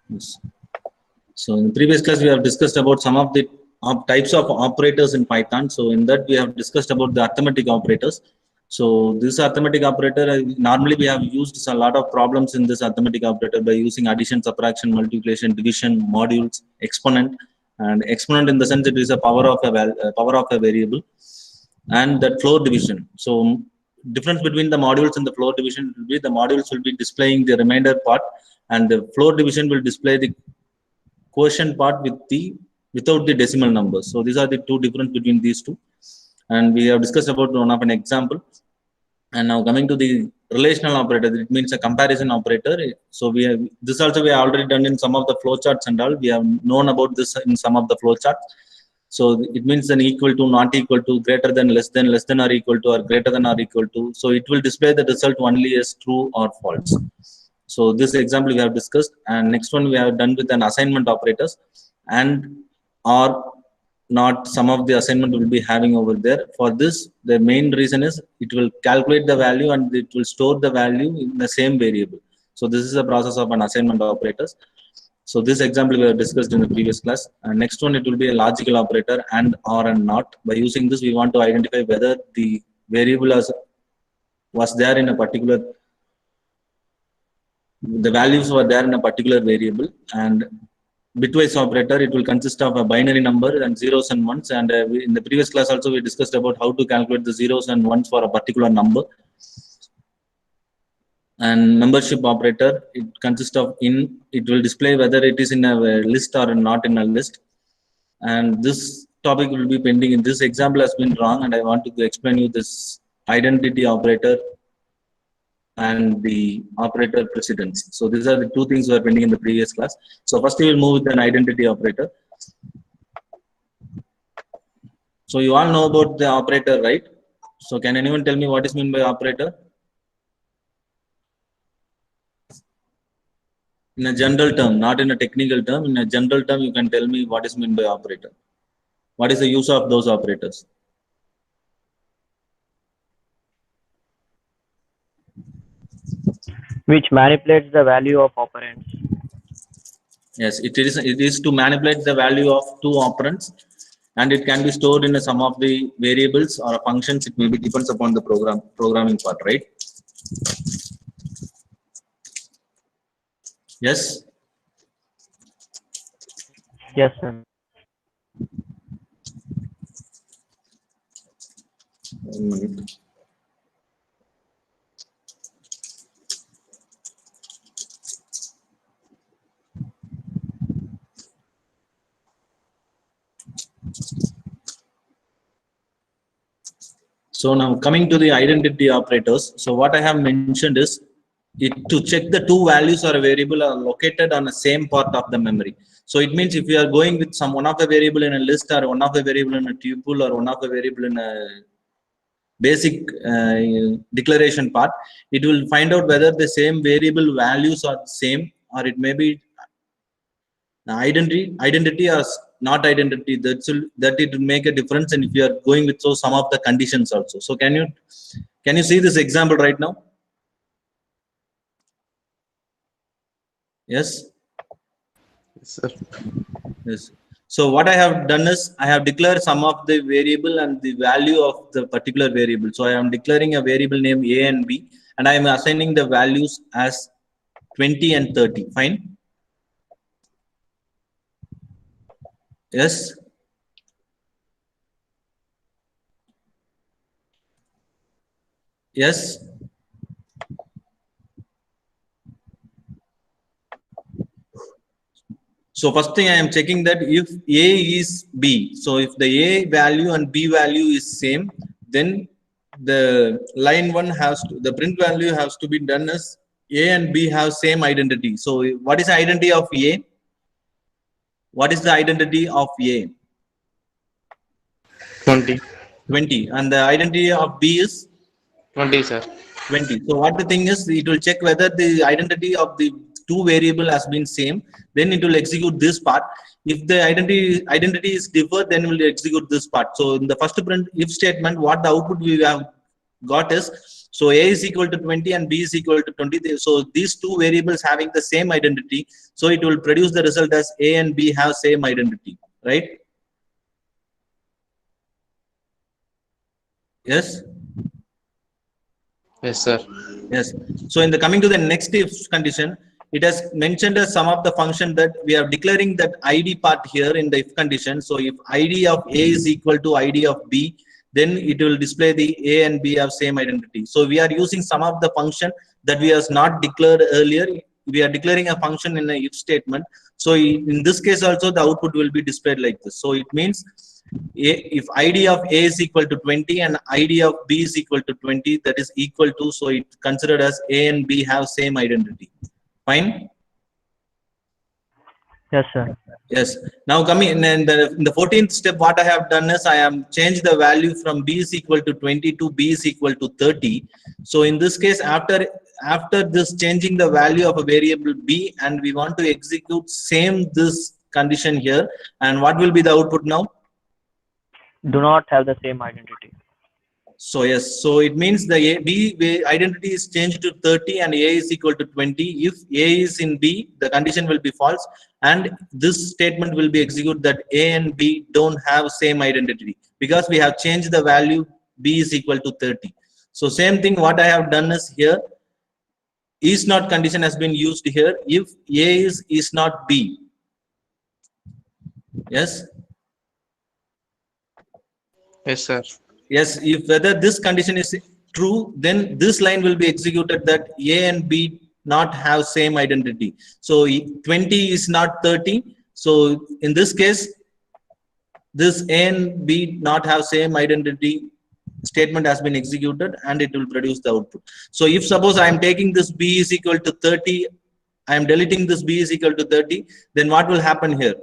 Yes. So in the previous class, we have discussed about some of the types of operators in Python. So in that, we have discussed about the arithmetic operators. So this arithmetic operator, normally we have used a lot of problems in this arithmetic operator by using addition, subtraction, multiplication, division, modules, exponent, and exponent in the sense it is a power of a variable, and that floor division. So difference between the modules and the floor division will be the modules will be displaying the remainder part, and the floor division will display the quotient part without the decimal numbers. So these are the two difference between these two, and we have discussed about one of an example. And now coming to the relational operator, it means a comparison operator. So we have this also we have already done in some of the flowcharts and all. We have known about this in some of the flowcharts. So it means an equal to, not equal to, greater than, less than or equal to, or greater than or equal to. So it will display the result only as true or false. So this example we have discussed, and next one we have done with an assignment operators, and or not some of the assignment will be having over there. For this, the main reason is it will calculate the value and it will store the value in the same variable. So this is a process of an assignment operators. So this example we have discussed in the previous class. And next one, it will be a logical operator, and, or, and not. By using this, we want to identify whether the variable was there in a particular, the values were there in a particular variable. And bitwise operator, it will consist of a binary number and zeros and ones. And in the previous class also, we discussed about how to calculate the zeros and ones for a particular number. And membership operator, it consists of it will display whether it is in a list or not in a list. And this topic will be pending. In this example has been wrong, and I want to explain you this identity operator and the operator precedence. So these are the two things we are pending in the previous class. So first we will move with an identity operator. So you all know about the operator, right? So can anyone tell me what is meant by operator? In a general term, not in a technical term, in a general term, you can tell me what is meant by operator. What is the use of those operators? Which manipulates the value of operands. Yes, it is to manipulate the value of two operands, and it can be stored in some of the variables or functions. It may be depends upon the programming part, right? Yes. Yes, sir. 1 minute. So now coming to the identity operators. So what I have mentioned is to check the two values or a variable are located on the same part of the memory. So it means if you are going with one of the variable in a list, or one of the variable in a tuple, or one of the variable in a basic declaration part, it will find out whether the same variable values are same, or it may be identity or not identity. That it will make a difference. And if you are going with some of the conditions also. So can you see this example right now? Yes. Yes, sir. Yes. So what I have done is I have declared some of the variable and the value of the particular variable. So I am declaring a variable name A and B, and I am assigning the values as 20 and 30. Fine. Yes. Yes. So first thing I am checking that if A is B. So if the A value and B value is same, then the line one the print value has to be done as A and B have same identity. So what is the identity of A? What is the identity of A? 20. 20. And the identity of B is? 20, sir. 20. So what the thing is, it will check whether the identity of the two variable has been same, then it will execute this part. If the identity is different, then it will execute this part. So in the first print if statement, what the output we have got is So A is equal to 20 and B is equal to 20. So these two variables having the same identity. So it will produce the result as A and B have same identity, right? Yes. Yes, sir. Yes. So in the coming to the next if condition, it has mentioned as some of the function that we are declaring that ID part here in the if condition. So if ID of A is equal to ID of B, then it will display the A and B have same identity. So we are using some of the function that we has not declared earlier. We are declaring a function in a if statement. So in this case also the output will be displayed like this. So it means if ID of A is equal to 20 and ID of B is equal to 20, that is equal to, so it's considered as A and B have same identity. Fine? Yes, sir. Yes. Now coming in the 14th step, what I have done is I am changed the value from B is equal to 20 to B is equal to 30. So in this case, after this changing the value of a variable B, and we want to execute same this condition here, and what will be the output now? Do not have the same identity. So yes, so it means the B identity is changed to 30 and A is equal to 20. If A is in B, the condition will be false, and this statement will be executed that A and B don't have same identity because we have changed the value B is equal to 30. So same thing what I have done is here, is not condition has been used here if A is not B. Yes. Yes, sir. Yes, if whether this condition is true, then this line will be executed that A and B not have same identity. So 20 is not 30. So in this case, this A and B not have same identity statement has been executed and it will produce the output. So if suppose I am taking this B is equal to 30, I am deleting this B is equal to 30, then what will happen here?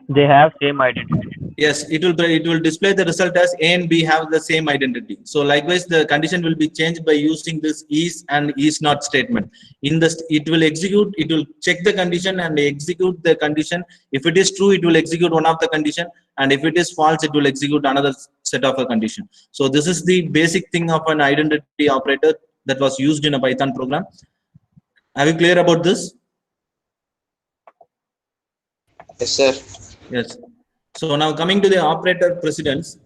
They have same identity. Yes, it will display the result as A and B have the same identity. So likewise, the condition will be changed by using this is and is not statement. In this, it will check the condition and execute the condition. If it is true, it will execute one of the condition, and if it is false, it will execute another set of a condition. So this is the basic thing of an identity operator that was used in a Python program. Are you clear about this? Yes, sir. Yes. So now coming to the operator precedence.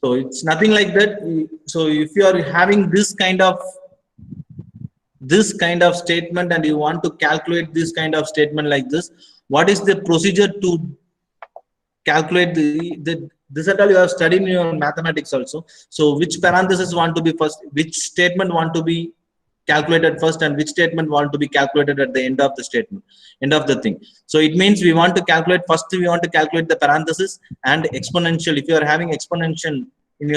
So it's nothing like that. So if you are having this kind of statement and you want to calculate this kind of statement like this, what is the procedure to calculate this at all you have studied in your mathematics also. So which parenthesis want to be first, which statement want to be calculated first, and which statement want to be calculated at the end of the statement, end of the thing. So it means we want to calculate first, we want to calculate the parenthesis and exponential. If you are having exponential in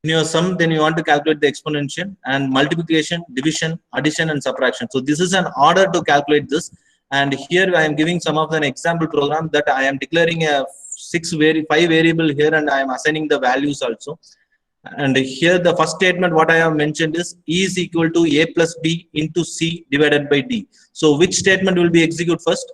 your sum, then you want to calculate the exponential, and multiplication, division, addition, and subtraction. So this is an order to calculate this. And here I am giving some of an example program that I am declaring a 5 variable here, and I am assigning the values also. And here the first statement what I have mentioned is E is equal to A plus B into C divided by D. So which statement will be executed first?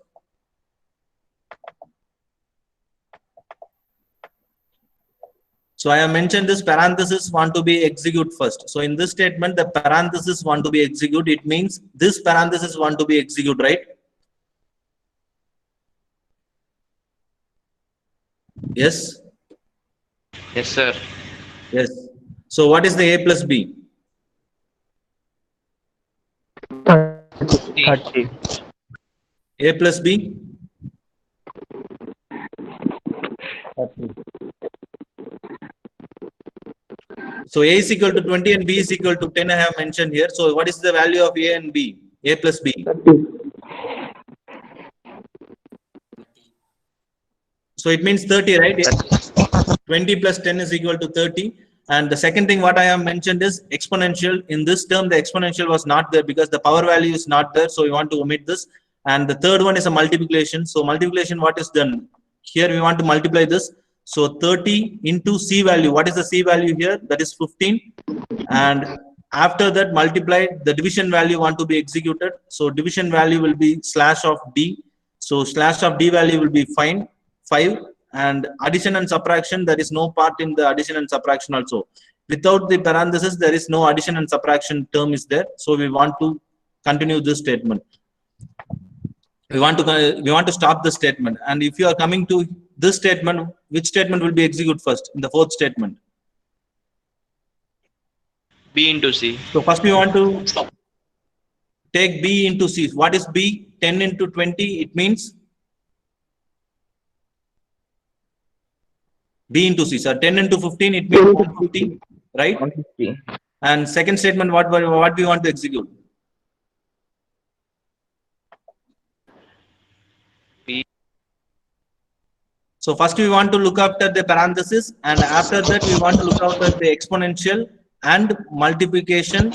So I have mentioned this parenthesis want to be executed first. So in this statement, the parenthesis want to be executed. It means this parenthesis want to be executed, right? Yes. Yes, sir. Yes. So what is the A plus B? 30. A plus B? 30. So A is equal to 20 and B is equal to 10 I have mentioned here. So what is the value of A and B? A plus B. So it means 30, right? 20 plus 10 is equal to 30. And the second thing what I have mentioned is exponential. In this term, the exponential was not there because the power value is not there. So we want to omit this. And the third one is a multiplication. So multiplication, what is done? Here we want to multiply this. So 30 into C value. What is the C value here? That is 15. And after that multiply the division value want to be executed. So division value will be slash of d. So slash of d value will be 5, and addition and subtraction, there is no part in the addition and subtraction also. Without the parenthesis, there is no addition and subtraction term is there. So we want to continue this statement. We want to stop this statement. And if you are coming to this statement, which statement will be executed first in the fourth statement? B into C. So first we want to take B into C. What is B? 10 into 20, it means B into C. So 10 into 15, it means 150, right? 150. And second statement, what do you want to execute? B. So first we want to look after the parenthesis, and after that we want to look after the exponential and multiplication.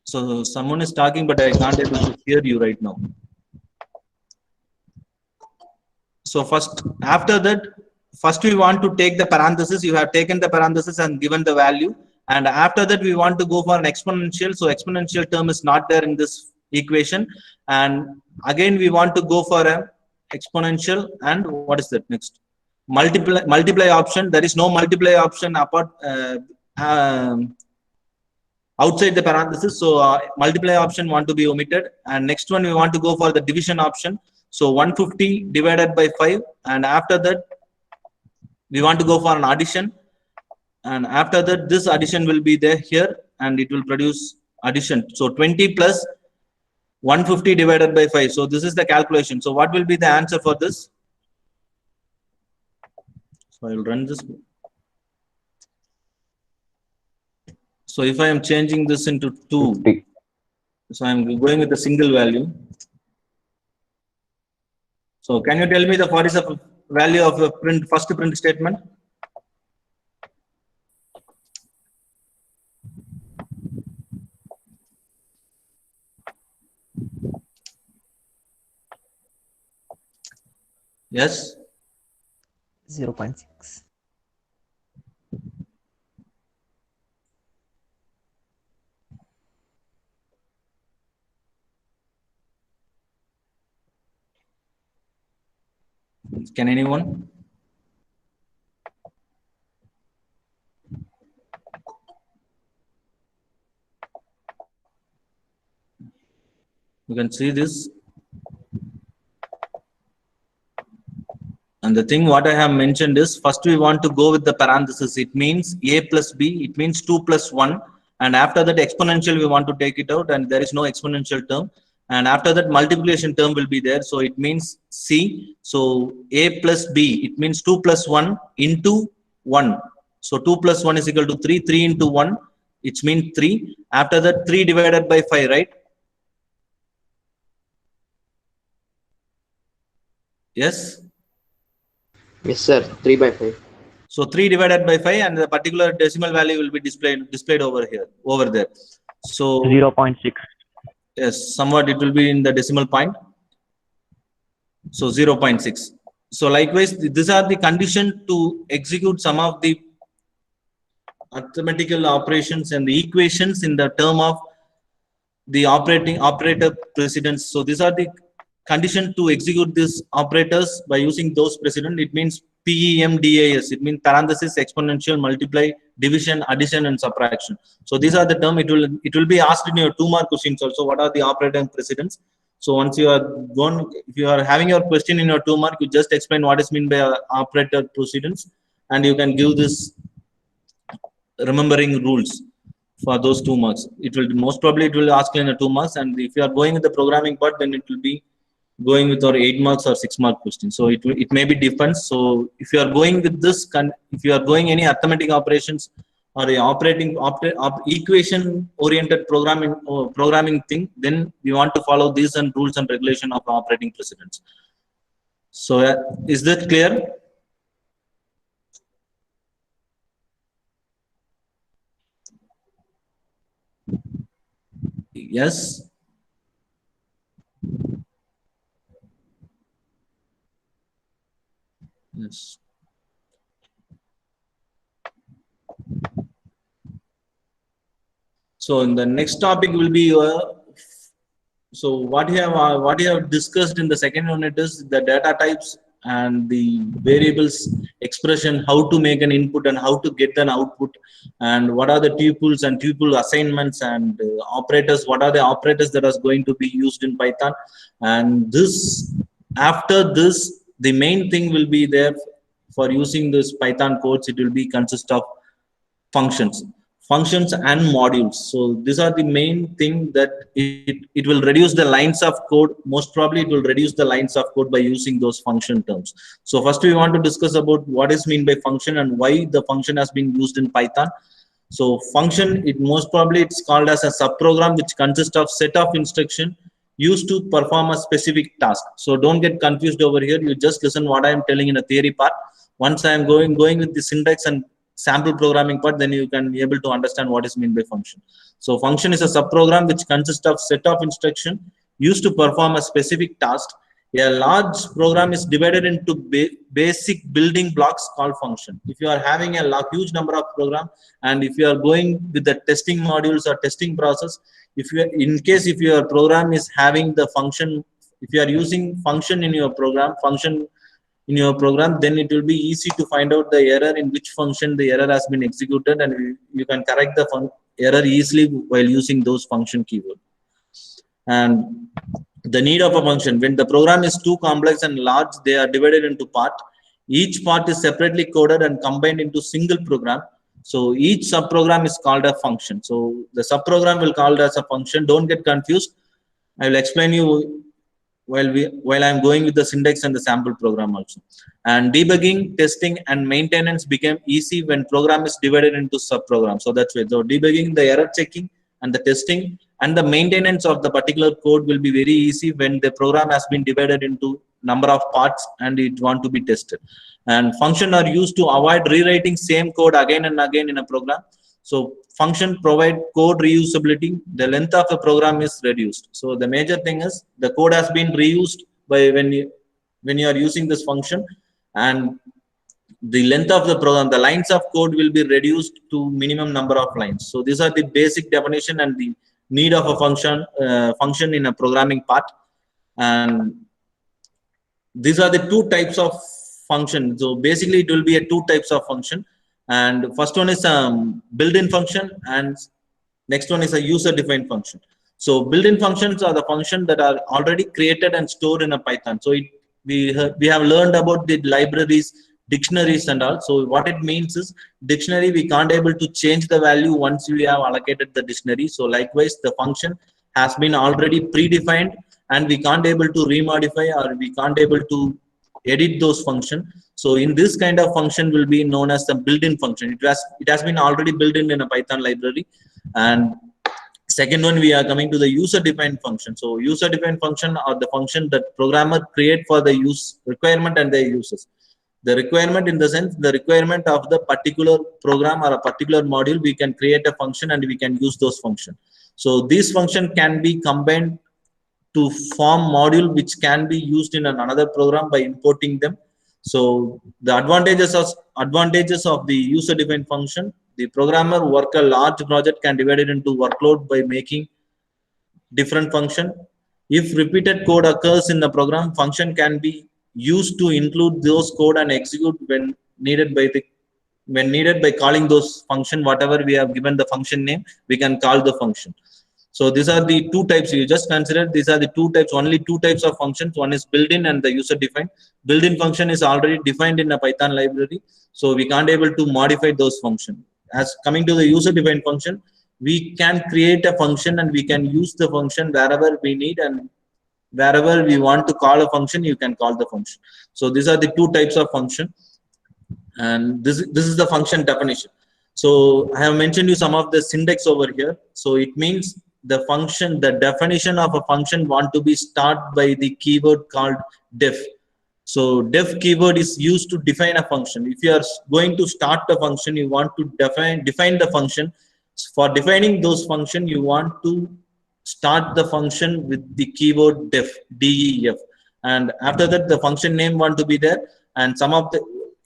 So someone is talking, but I can't able to hear you right now. So after that, first we want to take the parenthesis. You have taken the parenthesis and given the value. And after that, we want to go for an exponential. So exponential term is not there in this equation. And again, we want to go for an exponential. And what is that next? Multiply option. There is no multiply option apart outside the parenthesis. So multiply option want to be omitted. And next one, we want to go for the division option. So 150 divided by 5. And after that, we want to go for an addition. And after that, this addition will be there here, and it will produce addition. So 20 plus 150 divided by 5. So this is the calculation. So what will be the answer for this? So I will run this. So if I am changing this into 2, 50. so I am going with a single value. So can you tell me the what is the value of a first print statement? Yes. 0.6. Can anyone? You can see this. And the thing what I have mentioned is, first we want to go with the parenthesis. It means A plus B, it means 2 plus 1. And after that exponential, we want to take it out, and there is no exponential term. And after that multiplication term will be there. So it means C. So A plus B, it means 2 plus 1 into 1. So 2 plus 1 is equal to 3. 3 into 1, it means 3. After that, 3 divided by 5, right? Yes? Yes, sir. 3 by 5. So 3 divided by 5, and the particular decimal value will be displayed over here, over there. So 0.6. yes, somewhat it will be in the decimal point. So 0.6. So likewise, these are the condition to execute some of the arithmetical operations and the equations in the term of the operator precedence. So these are the condition to execute these operators by using those precedent. It means PEMDAS. It means parenthesis, exponential, multiply, division, addition, and subtraction. So these are the term. It will be asked in your 2-mark questions also. What are the operator precedents? So once you are gone, if you are having your question in your 2-mark, you just explain what is meant by operator precedents, and you can give this remembering rules for those 2 marks. It will most probably it will ask in the 2 marks, and if you are going with the programming part, then it will be going with our 8 marks or 6-mark question. So it may be different. So if you are going with this, if you are going any arithmetic operations or a equation oriented programming thing, then we want to follow these and rules and regulation of operating precedents. So is that clear? Yes. Yes. So in the next topic will be so what you have discussed in the second unit is the data types and the variables expression, how to make an input and how to get an output, and what are the tuples and tuple assignments and operators, what are the operators that are going to be used in Python. And this, after this, the main thing will be there for using this Python codes. It will be consist of functions and modules. So these are the main thing that it will reduce the lines of code. Most probably it will reduce the lines of code by using those function terms. So first we want to discuss about what is mean by function and why the function has been used in Python. So function, it most probably it's called as a subprogram which consists of set of instruction used to perform a specific task. So don't get confused over here. You just listen what I am telling in a theory part. Once I am going with the syntax and sample programming part, then you can be able to understand what is meant by function. So function is a subprogram which consists of set of instruction used to perform a specific task. A large program is divided into basic building blocks called function. If you are having a huge number of program, and if you are going with the testing modules or testing process, if you, in case if your program is having the function, if you are using function in your program, then it will be easy to find out the error in which function the error has been executed, and you can correct the error easily while using those function keyword. And the need of a function, when the program is too complex and large, they are divided into part. Each part is separately coded and combined into single program. So each subprogram is called a function. So the subprogram will called as a function. Don't get confused. I will explain you while I'm going with the syntax and the sample program also. And debugging, testing, and maintenance became easy when program is divided into subprograms. So that's why. So debugging, the error checking, and the testing and the maintenance of the particular code will be very easy when the program has been divided into number of parts and it want to be tested. And function are used to avoid rewriting same code again and again in a program. So function provide code reusability. The length of the program is reduced. So the major thing is the code has been reused by when you are using this function, and the length of the program, the lines of code will be reduced to minimum number of lines. So these are the basic definition and the need of a function in a programming part. And these are the two types of function. So basically it will be a two types of function. And first one is built-in function, and next one is a user-defined function. So built-in functions are the functions that are already created and stored in a Python. So we have learned about the libraries, dictionaries and all. So what it means is dictionary, we can't able to change the value once we have allocated the dictionary. So likewise, the function has been already predefined and we can't able to remodify or we can't able to edit those functions. So in this kind of function will be known as the built-in function. It has been already built in a Python library. And second one, we are coming to the user-defined function. So user-defined function are the function that programmer create for the use requirement and their users. The requirement in the sense, the requirement of the particular program or a particular module, we can create a function and we can use those functions. So this function can be combined to form module which can be used in another program by importing them. So the advantages of the user-defined function, the programmer work a large project can divide it into workload by making different function. If repeated code occurs in the program, function can be used to include those code and execute when needed by calling those function. Whatever we have given the function name, we can call the function. So these are the two types. You just consider these are the two types, only two types of functions. One is built-in and the user-defined. Built-in function is already defined in a Python library, so we can't able to modify those functions. As coming to the user-defined function, we can create a function and we can use the function wherever we need, and wherever we want to call a function, you can call the function. So these are the two types of function, and this is the function definition. So I have mentioned you some of the syntax over here. So it means the function, the definition of a function want to be start by the keyword called def. So def keyword is used to define a function. If you are going to start the function, you want to define the function. For defining those function, you want to start the function with the keyword def, def, and after that the function name want to be there, and some of the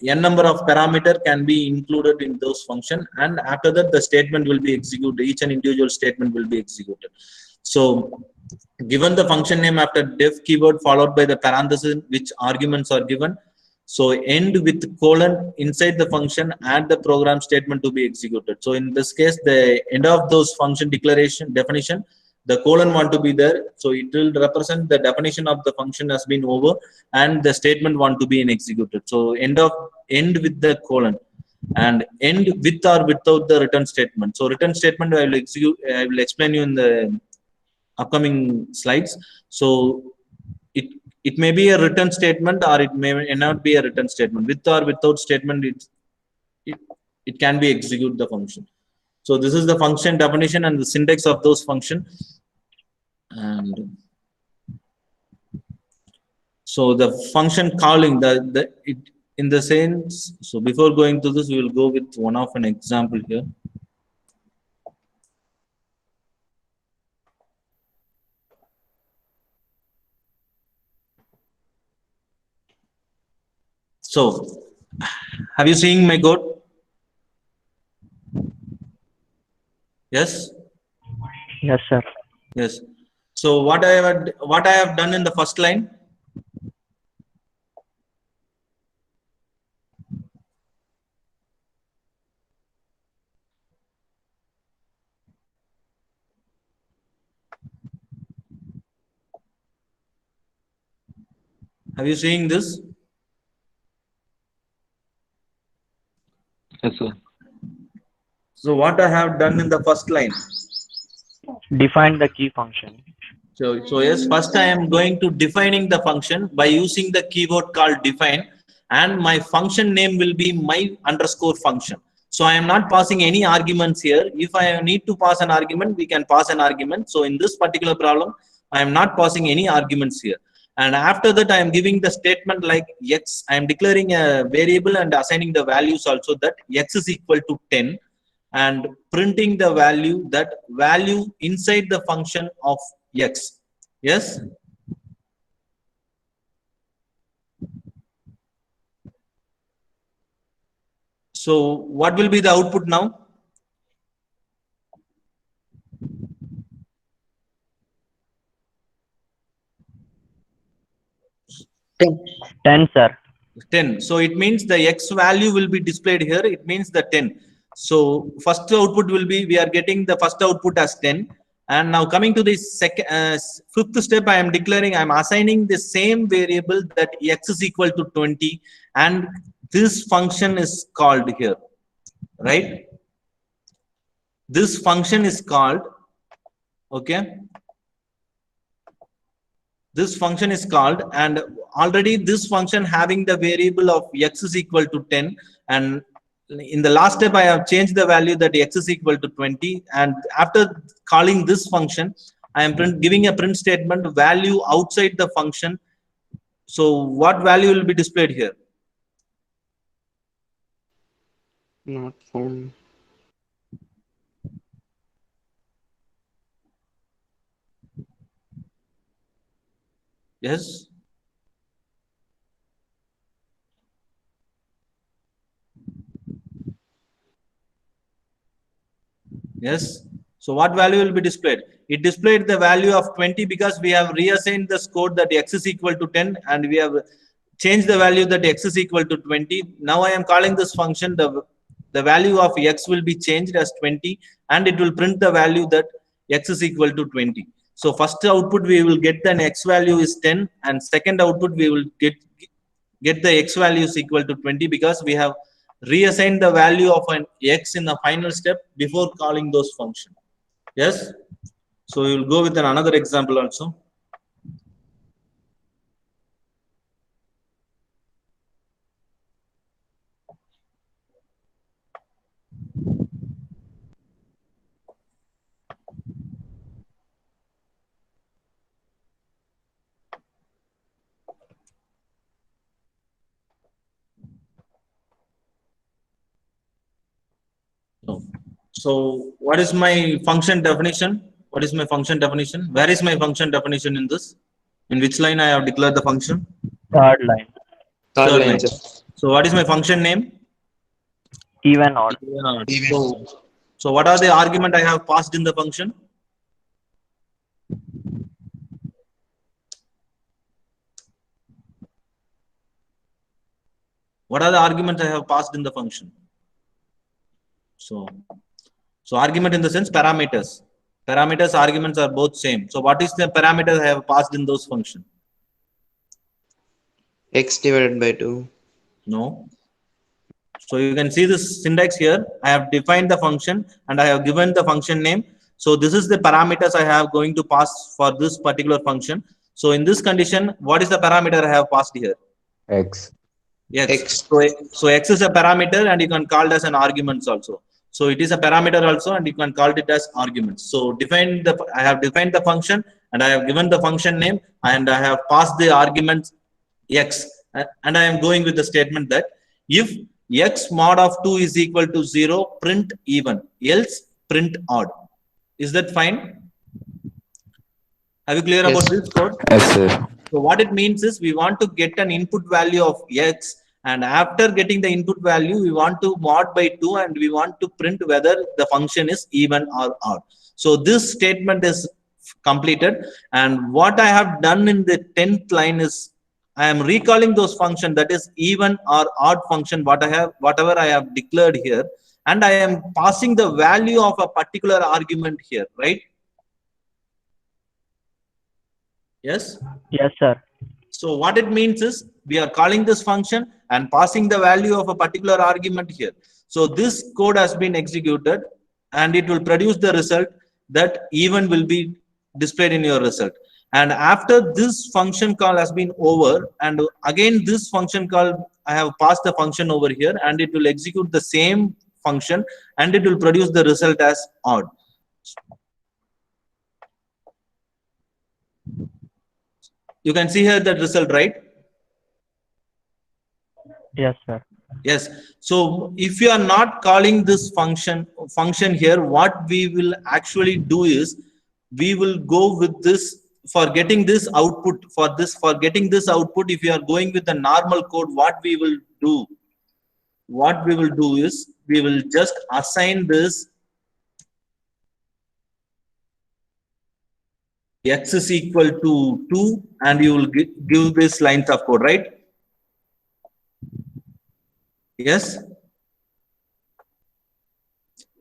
n number of parameter can be included in those function, and after that the statement will be executed. Each and individual statement will be executed. So given the function name after def keyword followed by the parenthesis which arguments are given, so end with colon inside the function, add the program statement to be executed. So in this case, the end of those function declaration definition, the colon want to be there, so it will represent the definition of the function has been over and the statement want to be executed. So end with the colon and end with or without the return statement. So return statement I will explain you in the upcoming slides. So it may be a return statement or it may not be a return statement. With or without statement, it can be execute the function. So this is the function definition and the syntax of those function. And so the function calling in the sense. So before going to this, we will go with one of an example here. So, have you seen my code? Yes. Yes, sir. Yes. So what I have done in the first line. Have you seen this? Yes, sir. So what I have done in the first line. Define the key function. So yes, first I am going to defining the function by using the keyword called define, and my function name will be my underscore function. So I am not passing any arguments here. If I need to pass an argument, we can pass an argument. So in this particular problem, I am not passing any arguments here. And after that, I am giving the statement like x. I am declaring a variable and assigning the values also that x is equal to 10 and printing the value inside the function of x. Yes. So what will be the output now? Ten, sir. 10. So it means the x value will be displayed here. It means the 10. So first output will be, we are getting the first output as 10. And now coming to the fifth step, I am declaring, I am assigning the same variable that x is equal to 20. And this function is called here, right? This function is called, okay? This function is called, and already this function having the variable of x is equal to 10, and in the last step I have changed the value that x is equal to 20, and after calling this function I am giving a print statement value outside the function. So what value will be displayed here? Not found. Yes. Yes. So what value will be displayed? It displayed the value of 20 because we have reassigned the score that x is equal to 10 and we have changed the value that x is equal to 20. Now I am calling this function, the value of x will be changed as 20 and it will print the value that x is equal to 20. So first output we will get an x value is 10 and second output we will get the x value is equal to 20 because we have reassigned the value of an x in the final step before calling those functions. Yes. So we will go with another example also. So what is my function definition? What is my function definition? Where is my function definition in this? In which line I have declared the function? Third line. Third line, line. sir. So So what is my function name? Even odd. So what are the argument I have passed in the function? What are the arguments I have passed in the function? So argument in the sense parameters. Parameters, arguments are both same. So what is the parameters I have passed in those function? X divided by 2. No. So you can see this syntax here. I have defined the function and I have given the function name. So this is the parameters I have going to pass for this particular function. So in this condition, what is the parameter I have passed here? X. Yes. X. So X is a parameter and you can call it as an arguments also. So it is a parameter also and you can call it as arguments. So I have defined the function and I have given the function name and I have passed the arguments X and I am going with the statement that if X mod of 2 is equal to 0, print even, else print odd. Is that fine? Are you clear Yes. about this code? Yes, sir. So what it means is we want to get an input value of X and after getting the input value, we want to mod by 2 and we want to print whether the function is even or odd. So this statement is completed and what I have done in the 10th line is I am recalling those function that is even or odd function whatever I have declared here and I am passing the value of a particular argument here, right? Yes. Yes, sir. So what it means is we are calling this function and passing the value of a particular argument here. So this code has been executed and it will produce the result that even will be displayed in your result. And after this function call has been over and again this function call, I have passed the function over here and it will execute the same function and it will produce the result as odd. You can see here that result, right? Yes, sir. Yes. So if you are not calling this function here, what we will actually do is we will go with this for getting this output if you are going with the normal code, what we will do is we will just assign this X is equal to 2 and you will give this lines of code, right? Yes.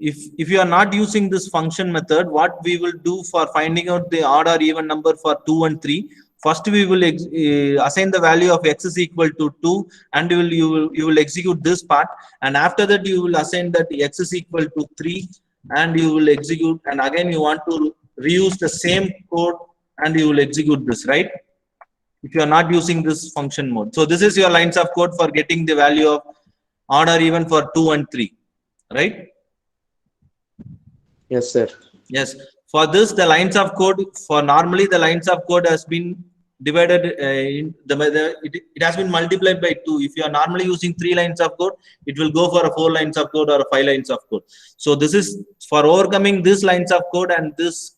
If you are not using this function method, what we will do for finding out the odd or even number for 2 and 3, first we will assign the value of X is equal to 2 and you will execute this part and after that you will assign that X is equal to 3 and you will execute and again you want to reuse the same code and you will execute this, right? If you are not using this function mode. So this is your lines of code for getting the value of odd or even for 2 and 3, right? Yes, sir. Yes. For this, the lines of code normally the lines of code has been divided it has been multiplied by 2. If you are normally using 3 lines of code, it will go for a 4 lines of code or a 5 lines of code. So this is for overcoming this lines of code and this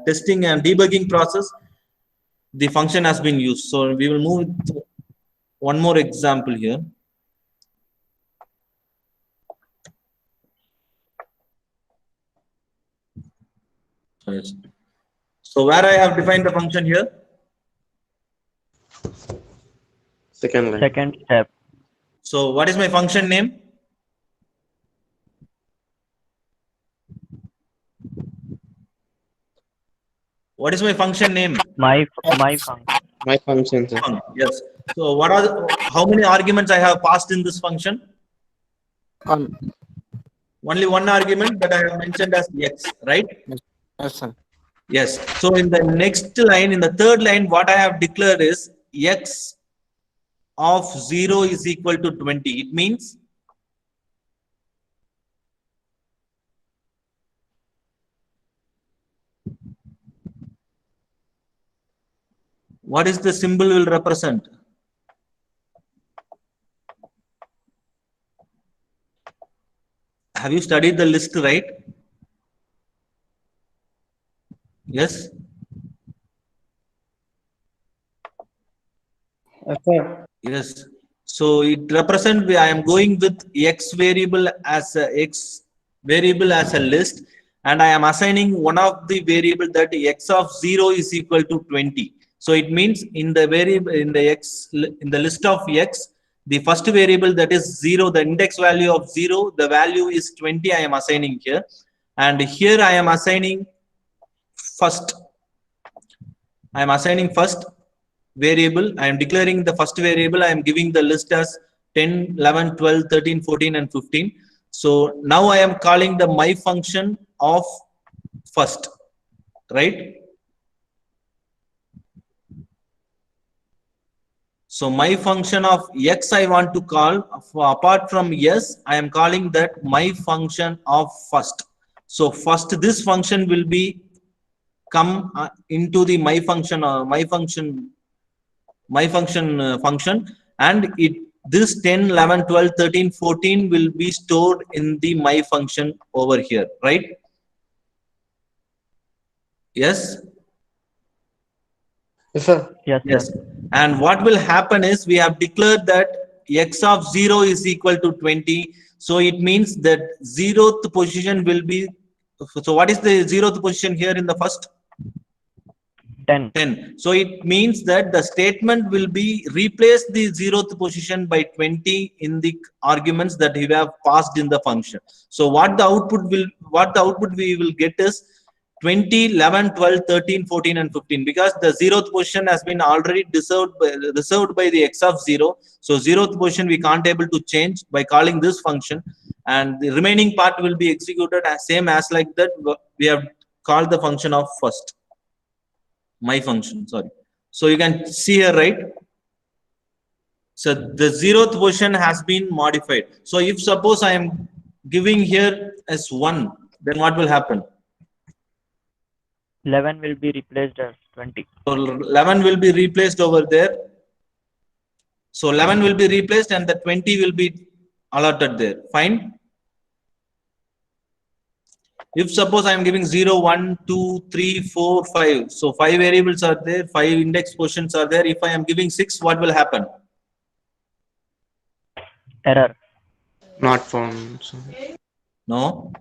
testing and debugging process. The function has been used. So we will move to one more example here. So where I have defined the function here? Second line. Second step. So what is my function name? What is my function name? My function. My function, sir. Yes. So how many arguments I have passed in this function? Only one argument that I have mentioned as X, right? Yes, sir. Yes. So in the next line, in the third line, what I have declared is X of 0 is equal to 20. It means what is the symbol will represent? Have you studied the list, right? Yes. Yes, sir. Yes. So it represents I am going with x variable as a list, and I am assigning one of the variable that x of 0 is equal to 20. So it means in the variable in the list of x, the first variable that is 0, the index value of 0, the value is 20 I am assigning here, and here I am assigning first. I am assigning first variable. I am declaring the first variable. I am giving the list as 10, 11, 12, 13, 14, and 15. So now I am calling the my function of first, right? So my function of x I want to call, apart from yes, I am calling that my function of first. So first this function will be come into the my function function, and this 10, 11, 12, 13, 14 will be stored in the my function over here, right? Yes. Yes, sir. Yes, Yes. sir. And what will happen is we have declared that x of 0 is equal to 20. So it means that 0th position will be, so what is the 0th position here in the first? 10. 10. So it means that the statement will be replace the 0th position by 20 in the arguments that we have passed in the function. So what the output we will get is 20, 11, 12, 13, 14, and 15, because the 0th position has been already reserved by the x of 0. So 0th position we can't able to change by calling this function, and the remaining part will be executed as same as like that we have called the function of first. My function, sorry. So you can see here, right? So the 0th position has been modified. So if suppose I am giving here as 1, then what will happen? 11 will be replaced as 20. So 11 will be replaced over there. So 11 will be replaced and the 20 will be allotted there. Fine. If suppose I am giving 0, 1, 2, 3, 4, 5. So 5 variables are there, 5 index positions are there. If I am giving 6, what will happen? Error. Not found. So. No.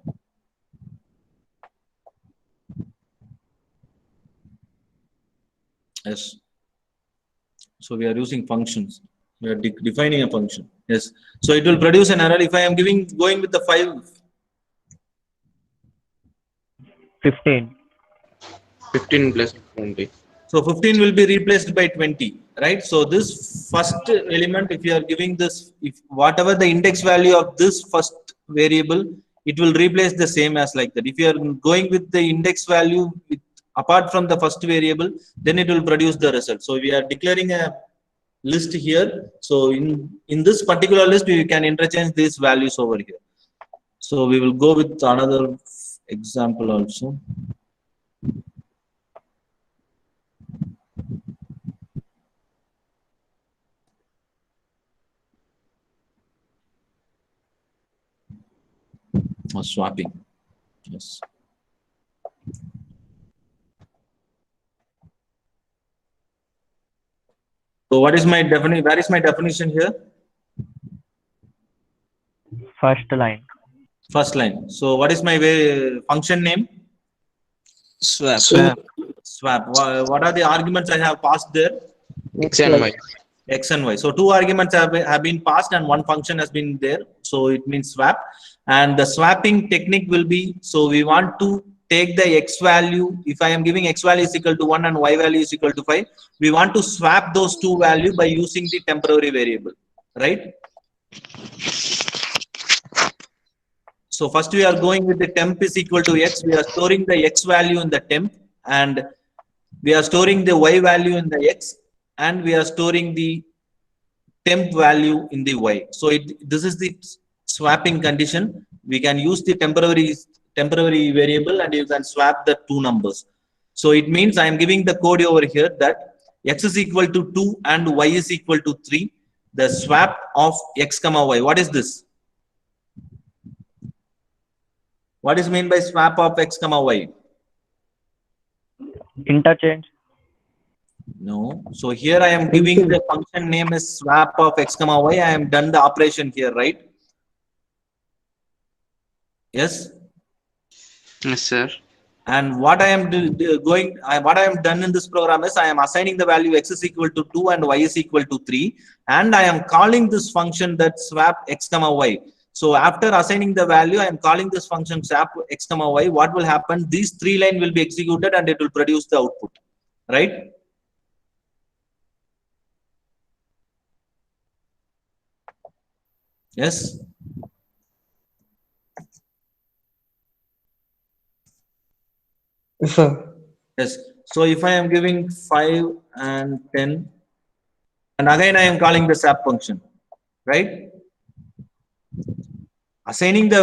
Yes. So we are using functions. We are defining a function. Yes. So it will produce an error if I am going with the 5. 15. 15 plus 20. So 15 will be replaced by 20, right? So this first element, if you are giving this, if whatever the index value of this first variable, it will replace the same as like that. If you are going with the index value apart from the first variable, then it will produce the result. So we are declaring a list here. So in this particular list, we can interchange these values over here. So we will go with another example also. Or swapping. Yes. So what is my definition? Where is my definition here? First line. First line. So what is my function name? Swap. Swap. What are the arguments I have passed there? X and Y. X and Y. So 2 arguments have been passed and 1 function has been there. So it means swap. And the swapping technique will be, so we want to take the x value. If I am giving x value is equal to 1 and y value is equal to 5, we want to swap those 2 values by using the temporary variable, right? So first we are going with the temp is equal to x. We are storing the x value in the temp, and we are storing the y value in the x, and we are storing the temp value in the y. So this is the swapping condition. We can use the temporary variable and you can swap the 2 numbers. So it means I am giving the code over here that x is equal to 2 and y is equal to 3. The swap of x comma y. What is this? What is meant by swap of x comma y? Interchange. No. So here I am giving the function name is swap of x comma y. I am done the operation here, right? Yes. Yes, sir. And what I am what I am done in this program is I am assigning the value x is equal to 2 and y is equal to 3, and I am calling this function that swap x comma y. So after assigning the value, I am calling this function swap x comma y. What will happen? These three lines will be executed and it will produce the output, right? Yes. Yes, sir. Yes. So if I am giving 5 and 10, and again I am calling the swap function, right? Assigning the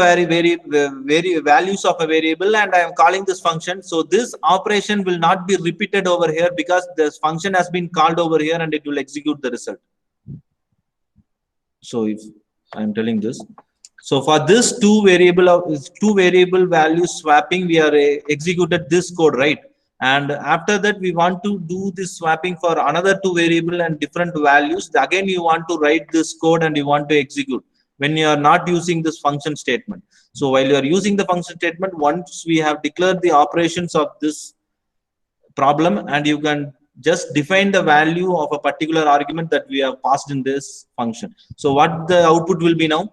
values of a variable, and I am calling this function. So this operation will not be repeated over here because this function has been called over here and it will execute the result. So if I am telling this, so for this two variable value swapping, we are executed this code, right? And after that, we want to do this swapping for another two variable and different values. Again, you want to write this code and you want to execute when you are not using this function statement. So while you are using the function statement, once we have declared the operations of this problem, and you can just define the value of a particular argument that we have passed in this function. So what the output will be now?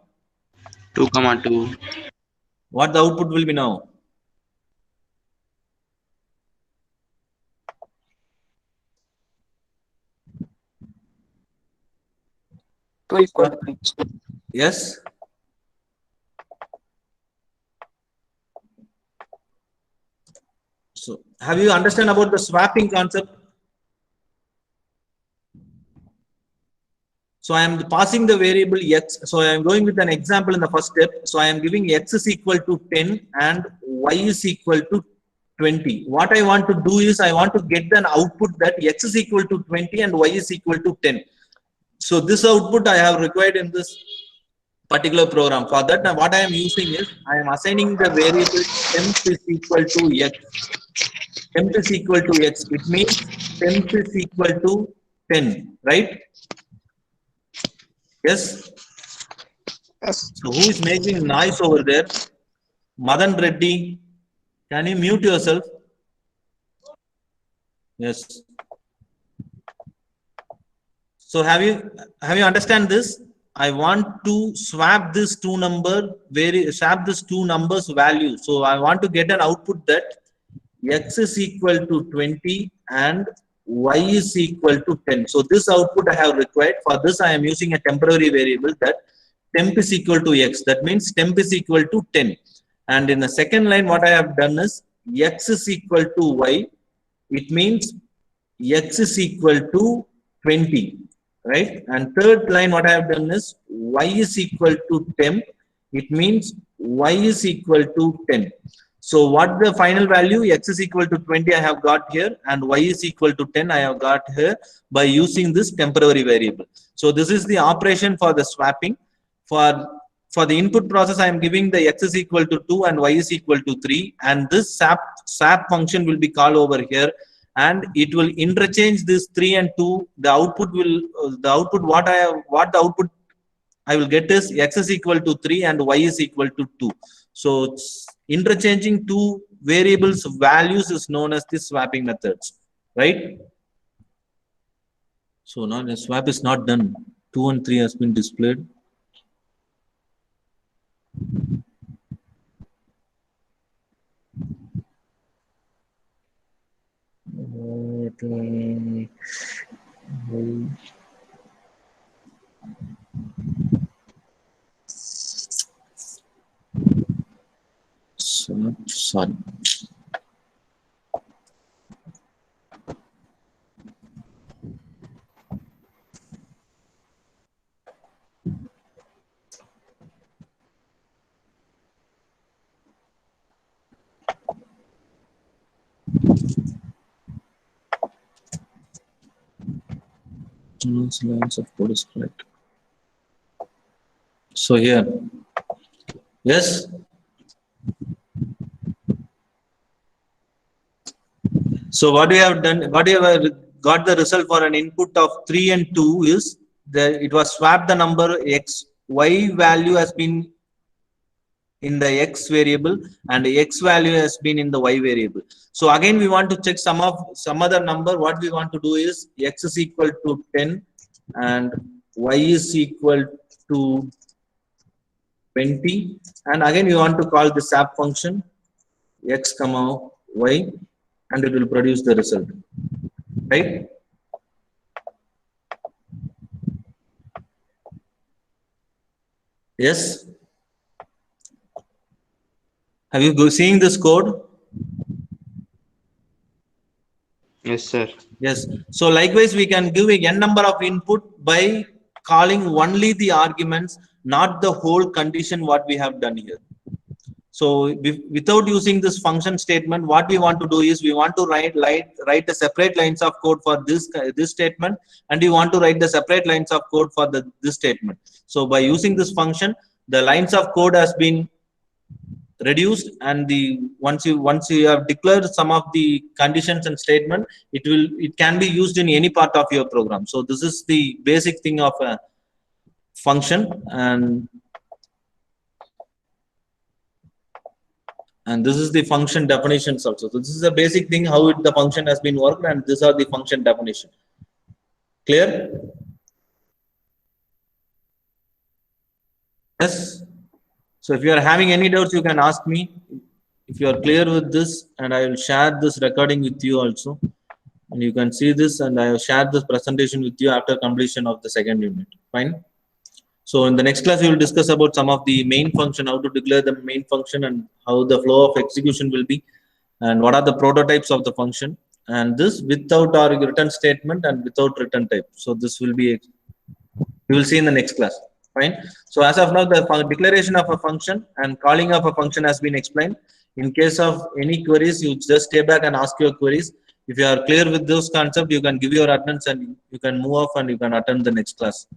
2,2. What the output will be now? Yes. So have you understand about the swapping concept? So I am passing the variable x. So I am going with an example in the first step. So I am giving x is equal to 10 and y is equal to 20. What I want to do is I want to get an output that x is equal to 20 and y is equal to 10. So this output I have required in this particular program. For that, now what I am using is I am assigning the variable temp is equal to x. Temp is equal to x. It means temp is equal to 10, right? Yes. So who is making noise over there? Madan Reddy, can you mute yourself? Yes. So have you understand this? I want to swap this swap this two numbers value. So I want to get an output that x is equal to 20 and y is equal to 10. So this output I have required. For this I am using a temporary variable that temp is equal to x. That means temp is equal to 10. And in the second line, what I have done is x is equal to y. It means x is equal to 20, right? And third line, what I have done is y is equal to temp. It means y is equal to 10. So what the final value? X is equal to 20 I have got here, and y is equal to 10 I have got here by using this temporary variable. So this is the operation for the swapping. For the input process, I am giving the x is equal to 2 and y is equal to 3, and this swap function will be called over here, and it will interchange this 3 and 2. The output what the output I will get is x is equal to 3 and y is equal to 2. So interchanging two variables values is known as the swapping methods, right? So now the swap is not done. 2 and 3 has been displayed. Sorry. Lines of code is correct. So here, yes. So what we have done, what we have got the result for an input of 3 and 2 is that it was swapped the number x, y value has been in the x variable and x value has been in the y variable. So again, we want to check some other number. What we want to do is x is equal to 10 and y is equal to 20. And again, we want to call the swap function x comma y, and it will produce the result, right? Yes. Have you seeing this code? Yes, sir. Yes. So likewise, we can give a n number of input by calling only the arguments, not the whole condition what we have done here. So without using this function statement, what we want to do is we want to write the separate lines of code for this statement, and we want to write the separate lines of code for this statement. So by using this function, the lines of code has been reduced, and once you have declared some of the conditions and statement, it can be used in any part of your program. So this is the basic thing of a function, and this is the function definitions also. So this is the basic thing how the function has been worked, and these are the function definition. Clear? Yes. So if you are having any doubts, you can ask me. If you are clear with this, and I will share this recording with you also, and you can see this, and I will share this presentation with you after completion of the second unit. Fine. So in the next class, we will discuss about some of the main function, how to declare the main function, and how the flow of execution will be, and what are the prototypes of the function, and this without our return statement and without return type. So this will be, we will see in the next class. Fine. So as of now, the declaration of a function and calling of a function has been explained. In case of any queries, you just stay back and ask your queries. If you are clear with those concepts, you can give your attendance and you can move off and you can attend the next class.